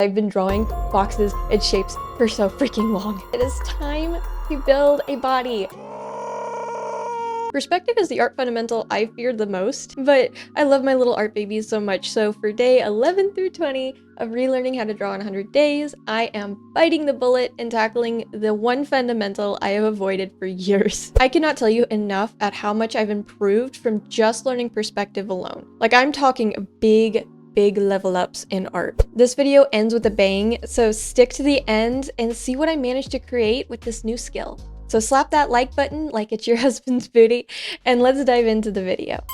I've been drawing boxes and shapes for so freaking long. It is time to build a body. Perspective is the art fundamental I feared the most, but I love my little art babies so much. So for day 11 through 20 of relearning how to draw in 100 days, I am biting the bullet and tackling the one fundamental I have avoided for years. I cannot tell you enough at how much I've improved from just learning perspective alone. Like, I'm talking big level ups in art. This video ends with a bang, so stick to the end and see what I managed to create with this new skill. So slap that like button like it's your husband's booty, and let's dive into the video.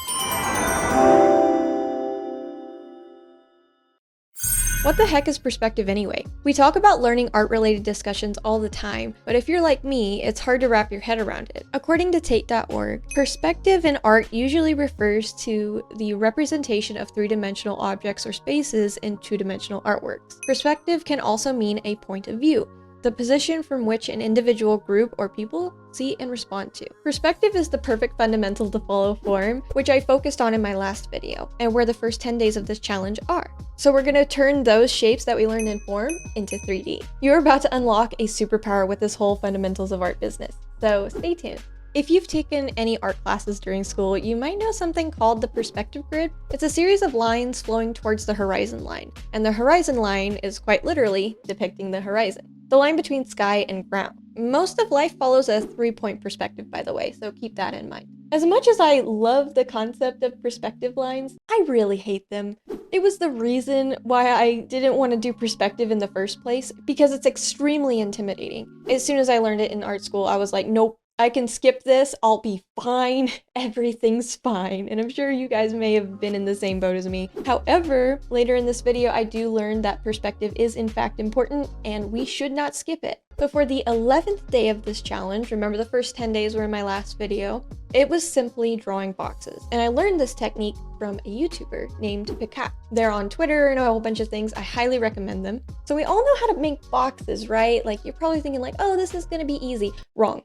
What the heck is perspective anyway? We talk about learning art-related discussions all the time, but if you're like me, it's hard to wrap your head around it. According to Tate.org, perspective in art usually refers to the representation of three-dimensional objects or spaces in two-dimensional artworks. Perspective can also mean a point of view, the position from which an individual, group, or people see and respond to. Perspective is the perfect fundamental to follow form, which I focused on in my last video, and where the first 10 days of this challenge are. So we're gonna turn those shapes that we learned in form into 3D. You're about to unlock a superpower with this whole fundamentals of art business, so stay tuned. If you've taken any art classes during school, you might know something called the perspective grid. It's a series of lines flowing towards the horizon line, and the horizon line is quite literally depicting the horizon, the line between sky and ground. Most of life follows a 3-point perspective, by the way, so keep that in mind. As much as I love the concept of perspective lines, I really hate them. It was the reason why I didn't want to do perspective in the first place, because it's extremely intimidating. As soon as I learned it in art school, I was like, nope, I can skip this, I'll be fine, everything's fine. And I'm sure you guys may have been in the same boat as me. However, later in this video, I do learn that perspective is in fact important and we should not skip it. So for the 11th day of this challenge, remember the first 10 days were in my last video, it was simply drawing boxes. And I learned this technique from a YouTuber named Picat. They're on Twitter and a whole bunch of things. I highly recommend them. So we all know how to make boxes, right? Like, you're probably thinking like, oh, this is gonna be easy. Wrong.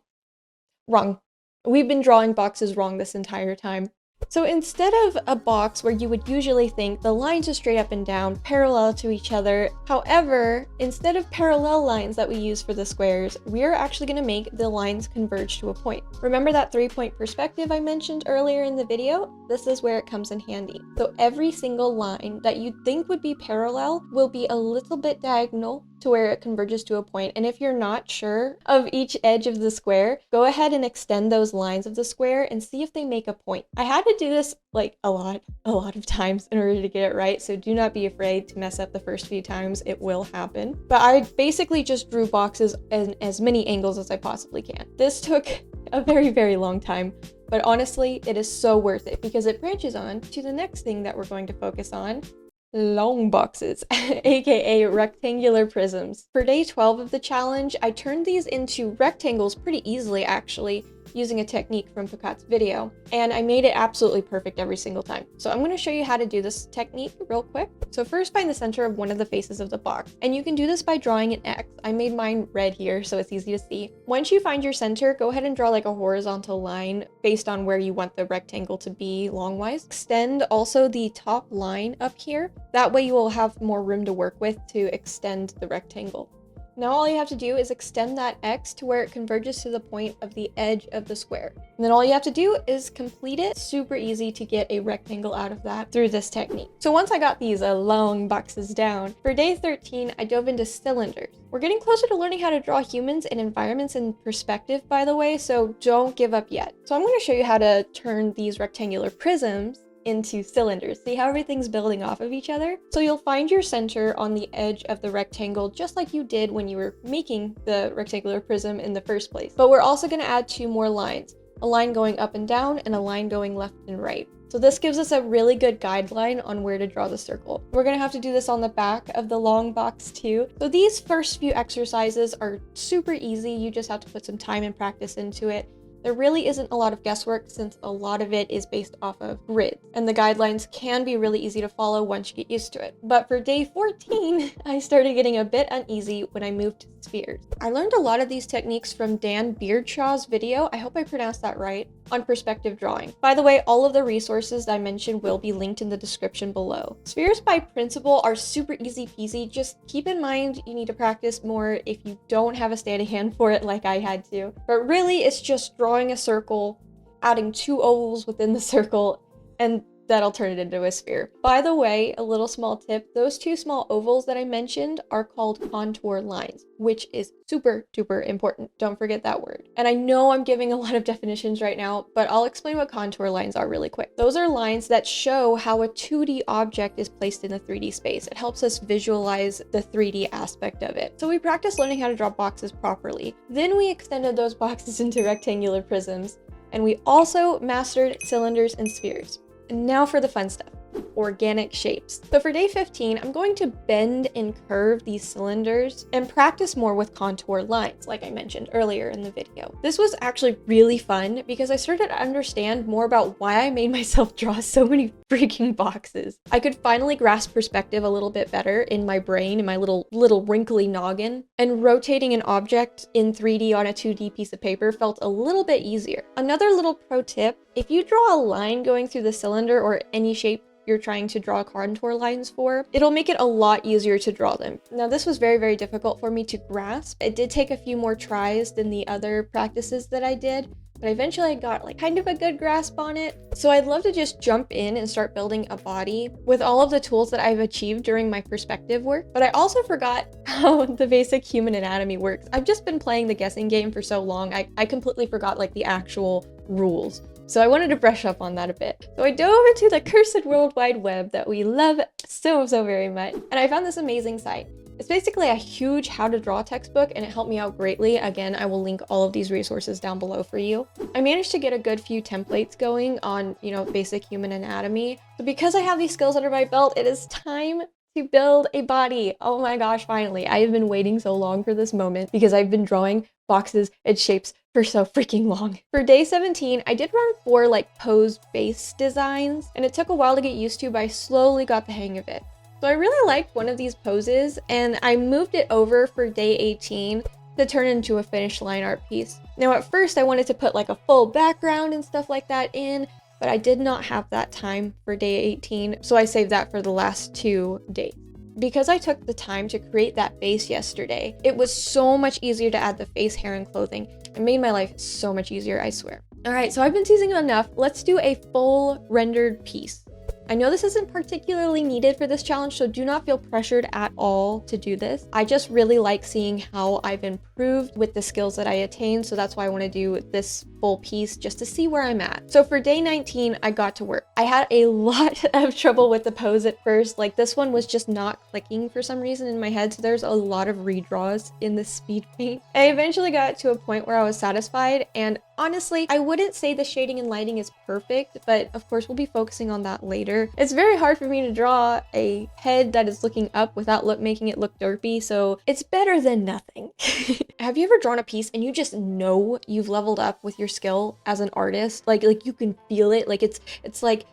We've been drawing boxes wrong this entire time. So instead of a box where you would usually think the lines are straight up and down, parallel to each other, however, instead of parallel lines that we use for the squares, we're actually going to make the lines converge to a point. Remember that 3-point perspective I mentioned earlier in the video? This is where it comes in handy. So every single line that you'd think would be parallel will be a little bit diagonal to where it converges to a point. And if you're not sure of each edge of the square, go ahead and extend those lines of the square and see if they make a point. I had to do this like a lot of times in order to get it right, so do not be afraid to mess up the first few times. It will happen. But I basically just drew boxes in as many angles as I possibly can. This took a very long time, but honestly, it is so worth it because it branches on to the next thing that we're going to focus on: long boxes, aka rectangular prisms. For day 12 of the challenge, I turned these into rectangles pretty easily actually, using a technique from Picat's video, and I made it absolutely perfect every single time. So I'm going to show you how to do this technique real quick. So first, find the center of one of the faces of the box, and you can do this by drawing an X. I made mine red here so it's easy to see. Once you find your center, go ahead and draw like a horizontal line based on where you want the rectangle to be long-wise. Extend also the top line up here. That way you will have more room to work with to extend the rectangle. Now all you have to do is extend that X to where it converges to the point of the edge of the square. And then all you have to do is complete it. Super easy to get a rectangle out of that through this technique. So once I got these long boxes down, for day 13, I dove into cylinders. We're getting closer to learning how to draw humans and environments in perspective, by the way, so don't give up yet. So I'm going to show you how to turn these rectangular prisms into cylinders. See how everything's building off of each other? So you'll find your center on the edge of the rectangle just like you did when you were making the rectangular prism in the first place. But we're also going to add 2 more lines, a line going up and down and a line going left and right. So this gives us a really good guideline on where to draw the circle. We're going to have to do this on the back of the long box too. So these first few exercises are super easy. You just have to put some time and practice into it. There really isn't a lot of guesswork since a lot of it is based off of grids, and the guidelines can be really easy to follow once you get used to it. But for day 14, I started getting a bit uneasy when I moved to spheres. I learned a lot of these techniques from Dan Beardshaw's video. I hope I pronounced that right. on perspective drawing. By the way, all of the resources I mentioned will be linked in the description below. Spheres by principle are super easy peasy. Just keep in mind you need to practice more if you don't have a steady hand for it like I had to. But really, it's just drawing a circle, adding 2 ovals within the circle, and that'll turn it into a sphere. By the way, a little small tip, those 2 small ovals that I mentioned are called contour lines, which is super duper important. Don't forget that word. And I know I'm giving a lot of definitions right now, but I'll explain what contour lines are really quick. Those are lines that show how a 2D object is placed in the 3D space. It helps us visualize the 3D aspect of it. So we practiced learning how to draw boxes properly. Then we extended those boxes into rectangular prisms, and we also mastered cylinders and spheres. And now for the fun stuff, organic shapes. So for day 15, I'm going to bend and curve these cylinders and practice more with contour lines, like I mentioned earlier in the video. This was actually really fun because I started to understand more about why I made myself draw so many freaking boxes. I could finally grasp perspective a little bit better in my brain, in my little wrinkly noggin, and rotating an object in 3D on a 2D piece of paper felt a little bit easier. Another little pro tip, if you draw a line going through the cylinder or any shape you're trying to draw contour lines for, it'll make it a lot easier to draw them. Now, this was very, very difficult for me to grasp. It did take a few more tries than the other practices that I did, but eventually I got like kind of a good grasp on it. So I'd love to just jump in and start building a body with all of the tools that I've achieved during my perspective work. But I also forgot how the basic human anatomy works. I've just been playing the guessing game for so long, I completely forgot like the actual rules. So I wanted to brush up on that a bit. So I dove into the cursed World Wide Web that we love so very much, and I found this amazing site. It's basically a huge how to draw textbook, and it helped me out greatly. Again, I will link all of these resources down below for you. I managed to get a good few templates going on, basic human anatomy. So because I have these skills under my belt, it is time to build a body. Oh my gosh, finally. I have been waiting so long for this moment because I've been drawing boxes and shapes for so freaking long. For day 17, I did run 4 like pose base designs, and it took a while to get used to, but I slowly got the hang of it. So I really liked one of these poses, and I moved it over for day 18 to turn into a finished line art piece. Now at first I wanted to put like a full background and stuff like that in, but I did not have that time for day 18, so I saved that for the last 2 days. Because I took the time to create that base yesterday, it was so much easier to add the face, hair, and clothing. It made my life so much easier, I swear. All right, so I've been teasing enough. Let's do a full rendered piece. I know this isn't particularly needed for this challenge, so do not feel pressured at all to do this. I just really like seeing how I've improved with the skills that I attained, so that's why I want to do this full piece just to see where I'm at. So for day 19, I got to work. I had a lot of trouble with the pose at first. Like this one was just not clicking for some reason in my head, so there's a lot of redraws in the speed paint. I eventually got to a point where I was satisfied, and honestly, I wouldn't say the shading and lighting is perfect, but of course we'll be focusing on that later. It's very hard for me to draw a head that is looking up without making it look derpy, so it's better than nothing. Have you ever drawn a piece and you just know you've leveled up with your skill as an artist? Like you can feel it, like it's like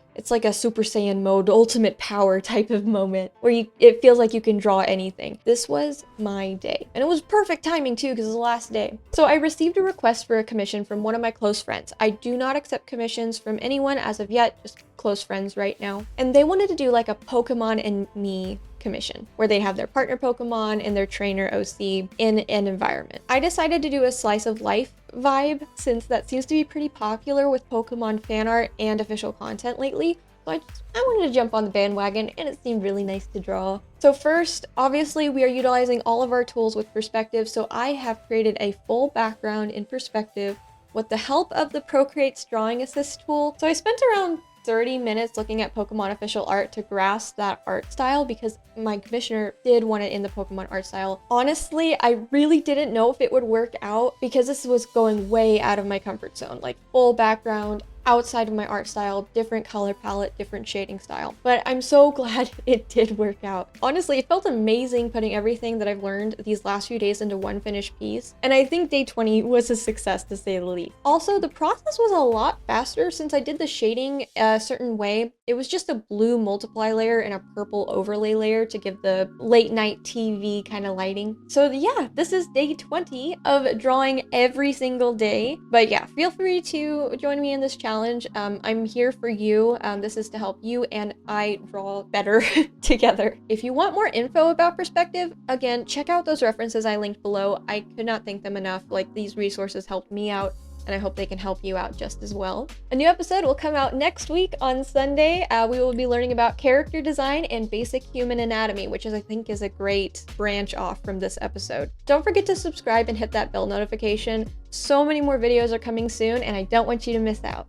a Super Saiyan mode, ultimate power type of moment where it feels like you can draw anything. This was my day. And it was perfect timing too, because it was the last day. So I received a request for a commission from one of my close friends. I do not accept commissions from anyone as of yet, just close friends right now. And they wanted to do like a Pokemon and me commission where they have their partner Pokemon and their trainer OC in an environment. I decided to do a slice of life vibe since that seems to be pretty popular with Pokemon fan art and official content lately. So I wanted to jump on the bandwagon, and it seemed really nice to draw. So first, obviously we are utilizing all of our tools with perspective, so I have created a full background in perspective with the help of the Procreate's drawing assist tool. So I spent around 30 minutes looking at Pokemon official art to grasp that art style because my commissioner did want it in the Pokemon art style. Honestly, I really didn't know if it would work out because this was going way out of my comfort zone, like full background, outside of my art style, different color palette, different shading style. But I'm so glad it did work out. Honestly, it felt amazing putting everything that I've learned these last few days into one finished piece. And I think day 20 was a success to say the least. Also, the process was a lot faster since I did the shading a certain way It was just a blue multiply layer and a purple overlay layer to give the late night TV kind of lighting. So yeah, this is day 20 of drawing every single day. But yeah, feel free to join me in this challenge. I'm here for you. This is to help you and I draw better together. If you want more info about perspective, again, check out those references I linked below. I could not thank them enough. Like, these resources helped me out, and I hope they can help you out just as well. A new episode will come out next week on Sunday. We will be learning about character design and basic human anatomy, which I think is a great branch off from this episode. Don't forget to subscribe and hit that bell notification. So many more videos are coming soon, and I don't want you to miss out.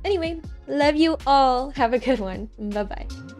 Anyway, love you all. Have a good one. Bye-bye.